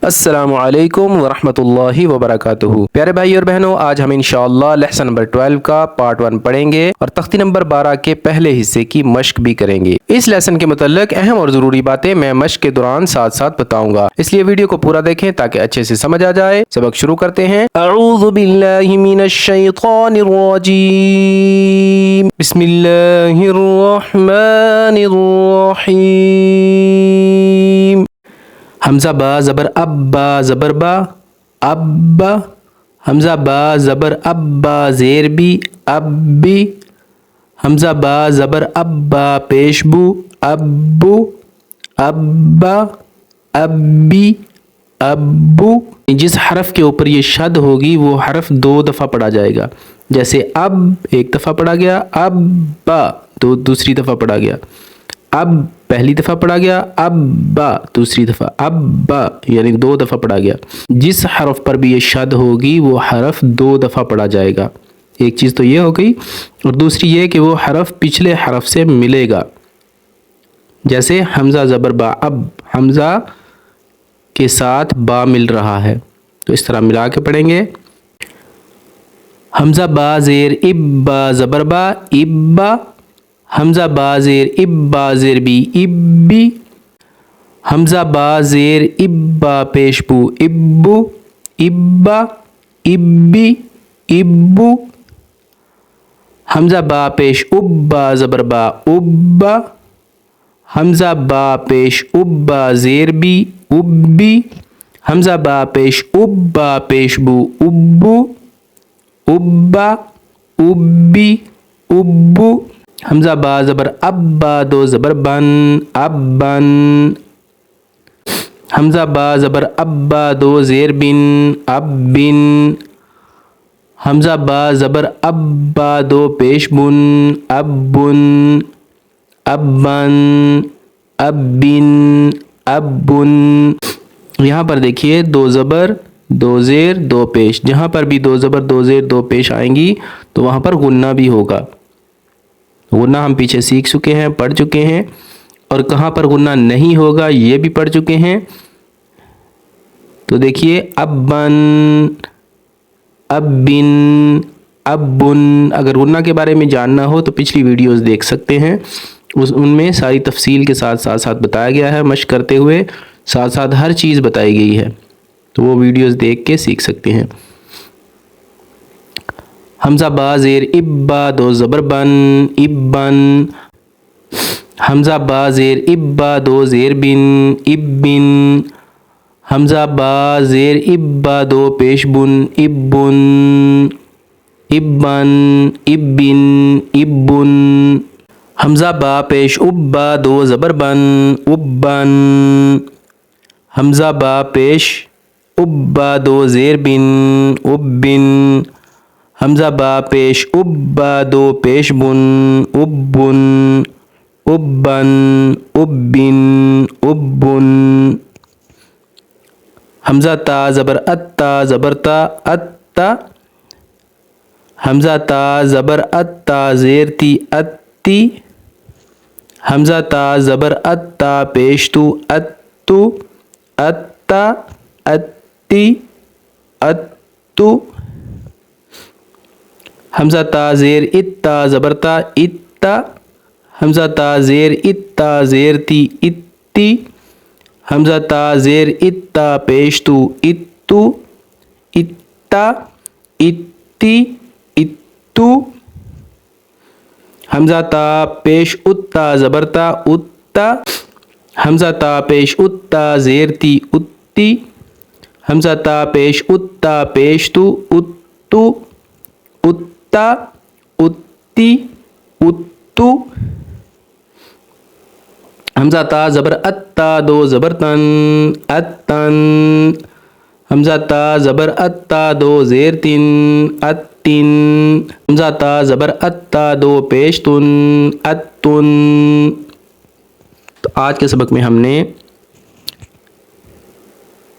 السلام علیکم ورحمۃ اللہ وبرکاتہ۔ پیارے بھائی اور بہنوں، آج ہم انشاءاللہ لیسن نمبر 12 کا پارٹ 1 پڑھیں گے اور تختی نمبر 12 کے پہلے حصے کی مشق بھی کریں گے۔ اس لیسن کے متعلق اہم اور ضروری باتیں میں مشق کے دوران ساتھ ساتھ بتاؤں گا، اس لیے ویڈیو کو پورا دیکھیں تاکہ اچھے سے سمجھ آ جائے۔ سبق شروع کرتے ہیں۔ اعوذ باللہ من الشیطان الرجیم، بسم اللہ الرحمن الرحیم۔ حمزہ با زبر اب، با زبر با، اب، حمزہ با زبر اب، با زیر بی، اب بی، حمزہ با زبر اب، با پیش بو، ابو، ابا، ابی، ابو۔ جس حرف کے اوپر یہ شد ہوگی وہ حرف 2 دفعہ پڑھا جائے گا، جیسے اب ایک دفعہ پڑھا گیا، اب با دوسری دفعہ پڑھا گیا، اب پہلی دفعہ پڑھا گیا، اب با دوسری دفعہ، اب با یعنی 2 دفعہ پڑھا گیا۔ جس حرف پر بھی یہ شد ہوگی وہ حرف 2 دفعہ پڑھا جائے گا۔ ایک چیز تو یہ ہو گئی، اور دوسری یہ کہ وہ حرف پچھلے حرف سے ملے گا، جیسے حمزہ زبر با، اب حمزہ کے ساتھ با مل رہا ہے تو اس طرح ملا کے پڑھیں گے۔ حمزہ با زیر اب، با زبر با، ابا، حمزہ با زیر اب، با زیر بی، ابی، حمزہ با زیر اب، با پیش بو، ابو، ابا، ابی، ابو، حمزہ با پیش اب، با زبر با، ابا، حمزہ با پیش اب، با زیر بی، ابی، حمزہ با پیش اب، با پیش بو، ابو، ابا، ابی، ابو، حمزہ با زبر اب، با 2 زبر بن، ابن، حمزہ با زبر اب، با 2 زیر بن، ابن، حمزہ با زبر اب، با 2 پیش بن، ابن، ابن، ابن، ابن۔ یہاں پر دیکھیے 2 زبر 2 زیر 2 پیش، جہاں پر بھی 2 زبر 2 زیر 2 پیش آئیں گی تو وہاں پر غنہ بھی ہوگا۔ غنہ ہم پیچھے سیکھ چکے ہیں، پڑھ چکے ہیں، اور کہاں پر غنہ نہیں ہوگا یہ بھی پڑھ چکے ہیں۔ تو دیکھیے ابن، ابن، ابن۔ اگر غنہ کے بارے میں جاننا ہو تو پچھلی ویڈیوز دیکھ سکتے ہیں، ان میں ساری تفصیل کے ساتھ ساتھ بتایا گیا ہے، مشق کرتے ہوئے ساتھ ساتھ ہر چیز بتائی گئی ہے، تو وہ ویڈیوز دیکھ کے سیکھ سکتے ہیں۔ حمزہ با زیر اب، با 2 زبر بن، ابن، حمزہ با زیر اب، با 2 زیر بن، ابن، حمزہ با زیر اب، با 2 پیش بن، ابن، ابن، ابن، ابن، حمزہ با پیش اب، با 2 زبر بن، ابن، حمزہ با پیش اب، با 2 زیر بن، ابن، حمزہ با پیش اب، با 2 پیش بن، ابن، ابن، ابن، ابن، حمزہ تا زبر اتا، زبر تا، اتا، حمزہ تا زبر اتا زیر تی، اتی، حمزہ تا زبر اتا پیش تو، اتو، اتا، اتی، اتو، حمزہ تا زیر اتا زبر تا، اتا، حمزہ تا زیر اتا زیر تی، اتی، حمزہ تا زیر اتا پیش تو، اتو، اتا، اتی، اتو، حمزہ تا پیش اتا زبر تا، اتا، حمزہ تا پیش اتا زیر تی، اتی، حمزہ تا پیش اتا پیش تو، اتو، اتا، اتی، اتو، حمزہ تا زبر اتا 2 زبر تن، اتن، حمزہ تا زبر اتا 2 زیر تن، اتن، حمزہ تا زبر اتا 2 پیش تن، اتن۔ تو آج کے سبق میں ہم نے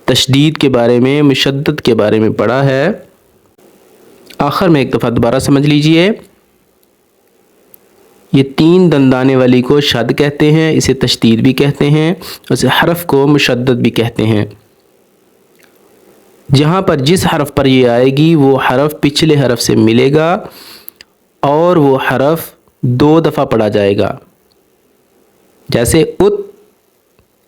تشدید کے بارے میں، مشدد کے بارے میں پڑھا ہے۔ آخر میں ایک دفعہ دوبارہ سمجھ لیجئے، یہ 3 دندانے والی کو شد کہتے ہیں، اسے تشدید بھی کہتے ہیں، اسے حرف کو مشدد بھی کہتے ہیں۔ جہاں پر جس حرف پر یہ آئے گی وہ حرف پچھلے حرف سے ملے گا اور وہ حرف 2 دفعہ پڑھا جائے گا. جیسے ات،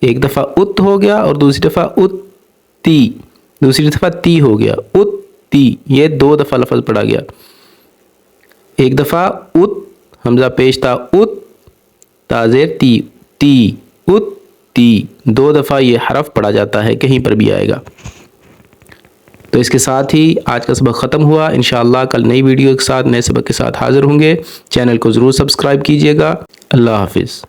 ایک دفعہ ات ہو گیا اور دوسری دفعہ اتی، دوسری دفعہ تی ہو گیا، اتی، یہ 2 دفعہ لفظ پڑھا گیا. ایک دفعہ ات، حمزہ پیش تا، ات، تا زیر تی، تی، ات تی، 2 دفعہ یہ حرف پڑھا جاتا ہے، کہیں پر بھی آئے گا. تو اس کے ساتھ ہی آج کا سبق ختم ہوا. انشاءاللہ کل نئی ویڈیو کے ساتھ، نئے سبق کے ساتھ حاضر ہوں گے. چینل کو ضرور سبسکرائب کیجیے گا. اللہ حافظ.